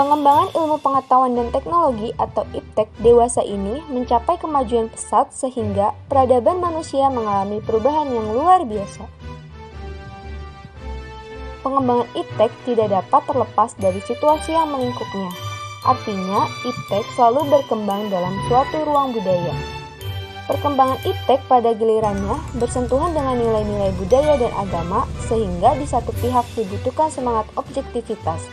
Pengembangan ilmu pengetahuan dan teknologi atau IPTEK dewasa ini mencapai kemajuan pesat sehingga peradaban manusia mengalami perubahan yang luar biasa. Pengembangan IPTEK tidak dapat terlepas dari situasi yang melingkupnya. Artinya, IPTEK selalu berkembang dalam suatu ruang budaya. Perkembangan IPTEK pada gilirannya bersentuhan dengan nilai-nilai budaya dan agama sehingga di satu pihak dibutuhkan semangat objektivitas.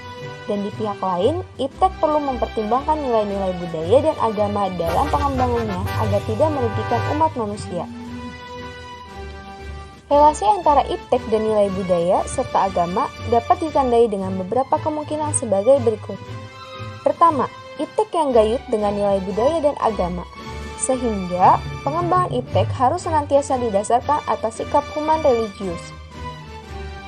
Dan di pihak lain, IPTEK perlu mempertimbangkan nilai-nilai budaya dan agama dalam pengembangannya agar tidak merugikan umat manusia. Relasi antara IPTEK dan nilai budaya serta agama dapat ditandai dengan beberapa kemungkinan sebagai berikut. Pertama, IPTEK yang gayut dengan nilai budaya dan agama, sehingga pengembangan IPTEK harus senantiasa didasarkan atas sikap human religius.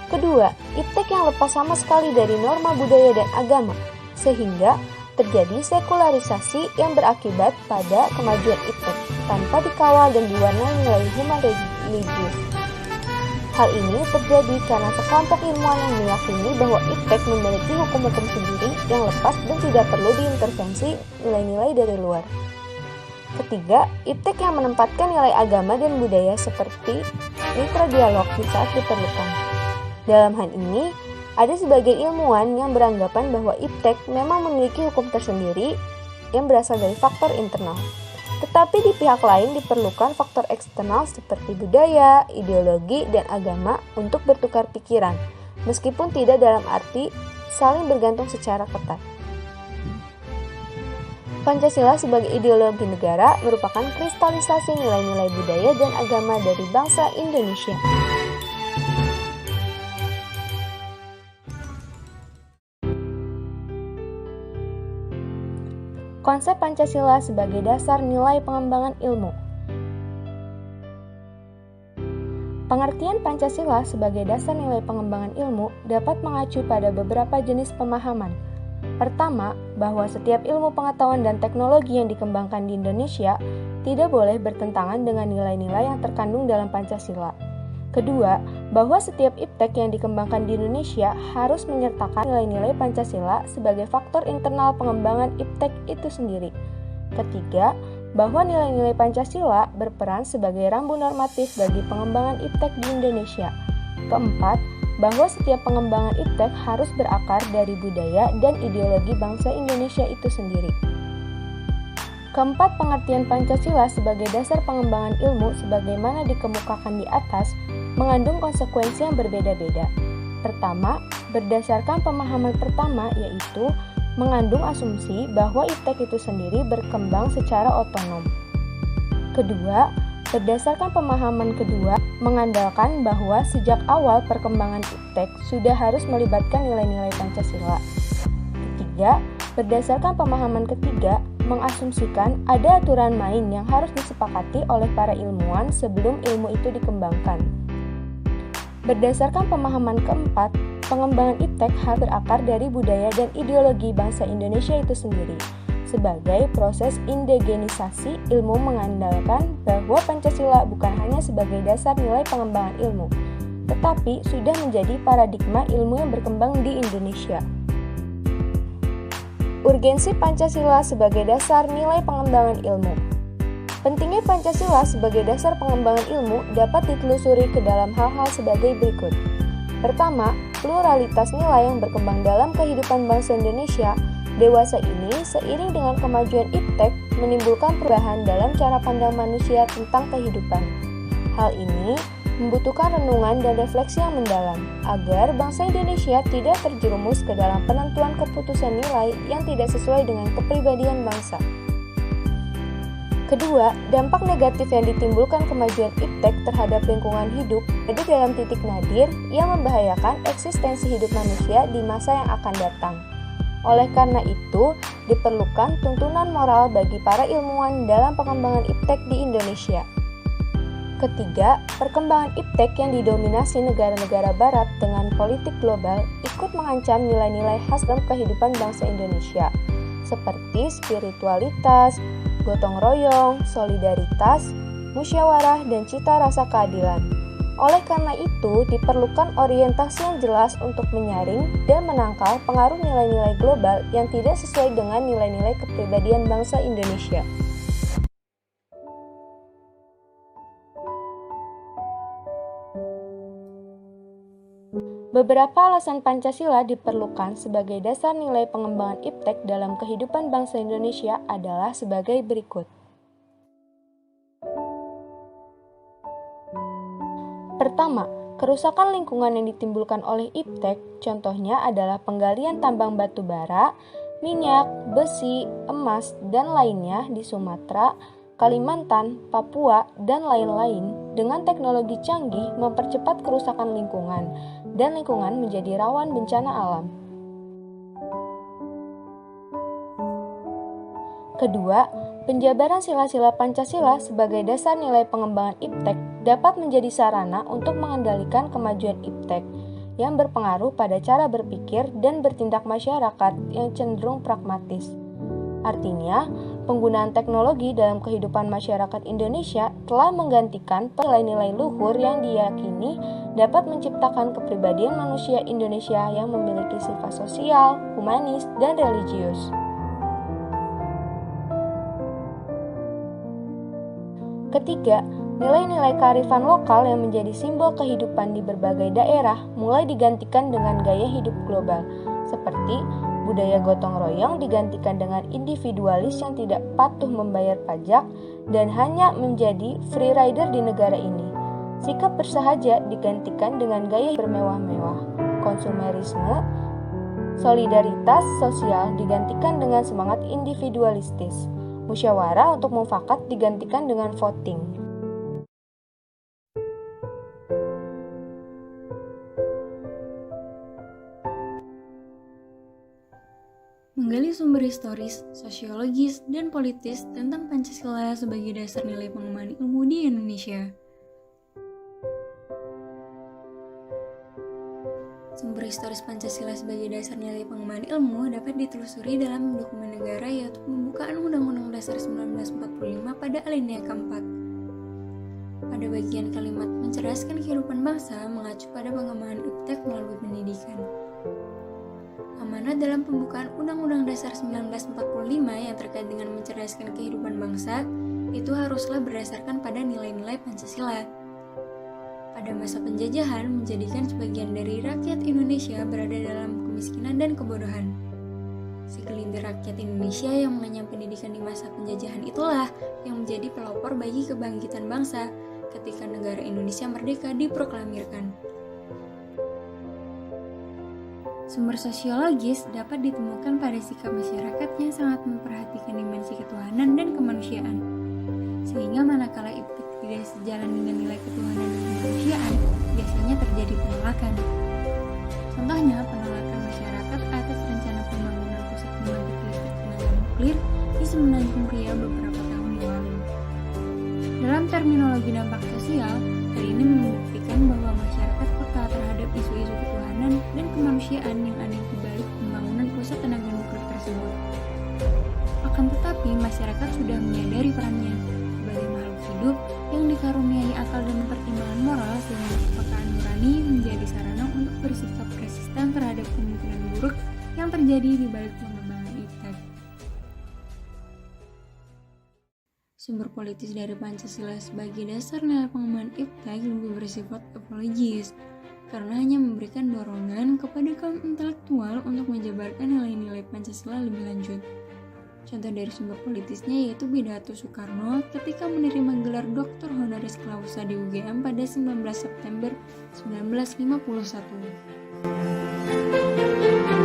Kedua, IPTEK yang lepas sama sekali dari norma budaya dan agama, sehingga terjadi sekularisasi yang berakibat pada kemajuan IPTEK tanpa dikawal dan diwarnai nilai human religius. Hal ini terjadi karena sekelompok ilmuwan yang meyakini bahwa IPTEK memiliki hukum-hukum sendiri yang lepas dan tidak perlu diintervensi nilai-nilai dari luar. Ketiga, IPTEK yang menempatkan nilai agama dan budaya seperti mitra dialog di saat diperlukan. Dalam hal ini, ada sebagian ilmuwan yang beranggapan bahwa IPTEK memang memiliki hukum tersendiri yang berasal dari faktor internal. Tetapi di pihak lain diperlukan faktor eksternal seperti budaya, ideologi, dan agama untuk bertukar pikiran, meskipun tidak dalam arti saling bergantung secara ketat. Pancasila sebagai ideologi negara merupakan kristalisasi nilai-nilai budaya dan agama dari bangsa Indonesia. Konsep Pancasila sebagai dasar nilai pengembangan ilmu. Pengertian Pancasila sebagai dasar nilai pengembangan ilmu dapat mengacu pada beberapa jenis pemahaman. Pertama, bahwa setiap ilmu pengetahuan dan teknologi yang dikembangkan di Indonesia tidak boleh bertentangan dengan nilai-nilai yang terkandung dalam Pancasila. Kedua, bahwa setiap IPTEK yang dikembangkan di Indonesia harus menyertakan nilai-nilai Pancasila sebagai faktor internal pengembangan IPTEK itu sendiri. Ketiga, bahwa nilai-nilai Pancasila berperan sebagai rambu normatif bagi pengembangan IPTEK di Indonesia. Keempat, bahwa setiap pengembangan IPTEK harus berakar dari budaya dan ideologi bangsa Indonesia itu sendiri. Keempat, pengertian Pancasila sebagai dasar pengembangan ilmu sebagaimana dikemukakan di atas mengandung konsekuensi yang berbeda-beda. Pertama, berdasarkan pemahaman pertama yaitu mengandung asumsi bahwa IPTEK itu sendiri berkembang secara otonom. Kedua, berdasarkan pemahaman kedua mengandalkan bahwa sejak awal perkembangan IPTEK sudah harus melibatkan nilai-nilai Pancasila. Ketiga, berdasarkan pemahaman ketiga mengasumsikan ada aturan main yang harus disepakati oleh para ilmuwan sebelum ilmu itu dikembangkan. Berdasarkan pemahaman keempat, pengembangan IPTEK harus berakar dari budaya dan ideologi bangsa Indonesia itu sendiri. Sebagai proses indigenisasi ilmu mengandalkan bahwa Pancasila bukan hanya sebagai dasar nilai pengembangan ilmu, tetapi sudah menjadi paradigma ilmu yang berkembang di Indonesia. Urgensi Pancasila sebagai dasar nilai pengembangan ilmu. Pentingnya Pancasila sebagai dasar pengembangan ilmu dapat ditelusuri ke dalam hal-hal sebagai berikut. Pertama, pluralitas nilai yang berkembang dalam kehidupan bangsa Indonesia dewasa ini seiring dengan kemajuan IPTEK menimbulkan perubahan dalam cara pandang manusia tentang kehidupan. Hal ini membutuhkan renungan dan refleksi yang mendalam agar bangsa Indonesia tidak terjerumus ke dalam penentuan keputusan nilai yang tidak sesuai dengan kepribadian bangsa. Kedua, dampak negatif yang ditimbulkan kemajuan IPTEK terhadap lingkungan hidup ada dalam titik nadir yang membahayakan eksistensi hidup manusia di masa yang akan datang. Oleh karena itu, diperlukan tuntunan moral bagi para ilmuwan dalam pengembangan IPTEK di Indonesia. Ketiga, perkembangan IPTEK yang didominasi negara-negara barat dengan politik global ikut mengancam nilai-nilai khas dalam kehidupan bangsa Indonesia, seperti spiritualitas, gotong royong, solidaritas, musyawarah, dan cita rasa keadilan. Oleh karena itu, diperlukan orientasi yang jelas untuk menyaring dan menangkal pengaruh nilai-nilai global yang tidak sesuai dengan nilai-nilai kepribadian bangsa Indonesia. Beberapa alasan Pancasila diperlukan sebagai dasar nilai pengembangan iptek dalam kehidupan bangsa Indonesia adalah sebagai berikut. Pertama, kerusakan lingkungan yang ditimbulkan oleh iptek, contohnya adalah penggalian tambang batu bara, minyak, besi, emas, dan lainnya di Sumatera, Kalimantan, Papua, dan lain-lain dengan teknologi canggih mempercepat kerusakan lingkungan, dan lingkungan menjadi rawan bencana alam. Kedua, penjabaran sila-sila Pancasila sebagai dasar nilai pengembangan iptek dapat menjadi sarana untuk mengendalikan kemajuan iptek yang berpengaruh pada cara berpikir dan bertindak masyarakat yang cenderung pragmatis. Artinya, penggunaan teknologi dalam kehidupan masyarakat Indonesia telah menggantikan nilai-nilai luhur yang diyakini dapat menciptakan kepribadian manusia Indonesia yang memiliki sifat sosial, humanis, dan religius. Ketiga, nilai-nilai kearifan lokal yang menjadi simbol kehidupan di berbagai daerah mulai digantikan dengan gaya hidup global, seperti budaya gotong royong digantikan dengan individualis yang tidak patuh membayar pajak dan hanya menjadi free rider di negara ini. Sikap bersahaja digantikan dengan gaya bermewah-mewah. Konsumerisme, solidaritas sosial digantikan dengan semangat individualistis. Musyawarah untuk mufakat digantikan dengan voting. Menggali sumber historis, sosiologis, dan politis tentang Pancasila sebagai dasar nilai pengembangan ilmu di Indonesia. Sumber historis Pancasila sebagai dasar nilai pengembangan ilmu dapat ditelusuri dalam dokumen negara, yaitu pembukaan Undang-Undang Dasar 1945 pada alinea keempat. Pada bagian kalimat mencerdaskan kehidupan bangsa mengacu pada pengembangan iptek melalui pendidikan. Amanat dalam pembukaan Undang-Undang Dasar 1945 yang terkait dengan mencerdaskan kehidupan bangsa itu haruslah berdasarkan pada nilai-nilai Pancasila. Pada masa penjajahan, menjadikan sebagian dari rakyat Indonesia berada dalam kemiskinan dan kebodohan. Segelintir rakyat Indonesia yang mengenyam pendidikan di masa penjajahan itulah yang menjadi pelopor bagi kebangkitan bangsa ketika negara Indonesia merdeka diproklamirkan. Sumber sosiologis dapat ditemukan pada sikap masyarakat yang sangat memperhatikan dimensi ketuhanan dan kemanusiaan, sehingga manakala iptek tidak sejalan dengan nilai ketuhanan dan kemanusiaan, biasanya terjadi penolakan. Contohnya, penolakan masyarakat atas rencana pembangunan pusat pembangkit listrik tenaga nuklir di Semenanjung Riau beberapa tahun yang lalu. Dalam terminologi dampak sosial, hal ini membuktikan bahwa masyarakat peka terhadap isu-isu ketuhanan dan kemanusiaan yang ada di balik pembangunan pusat tenaga nuklir tersebut. Akan tetapi, masyarakat sudah menyadari perannya sebagai makhluk hidup yang dikaruniai akal dan pertimbangan moral, sehingga kepekaan nurani menjadi sarana untuk bersikap resisten terhadap kemungkinan buruk yang terjadi di balik pengembangan iptek. Sumber politis dari Pancasila sebagai dasar nilai pengembangan iptek lebih bersifat ekologis, karena hanya memberikan dorongan kepada kaum intelektual untuk menjabarkan nilai-nilai Pancasila lebih lanjut. Contoh dari sumber politisnya yaitu pidato Soekarno ketika menerima gelar Dr. Honoris Clausa di UGM pada 19 September 1951.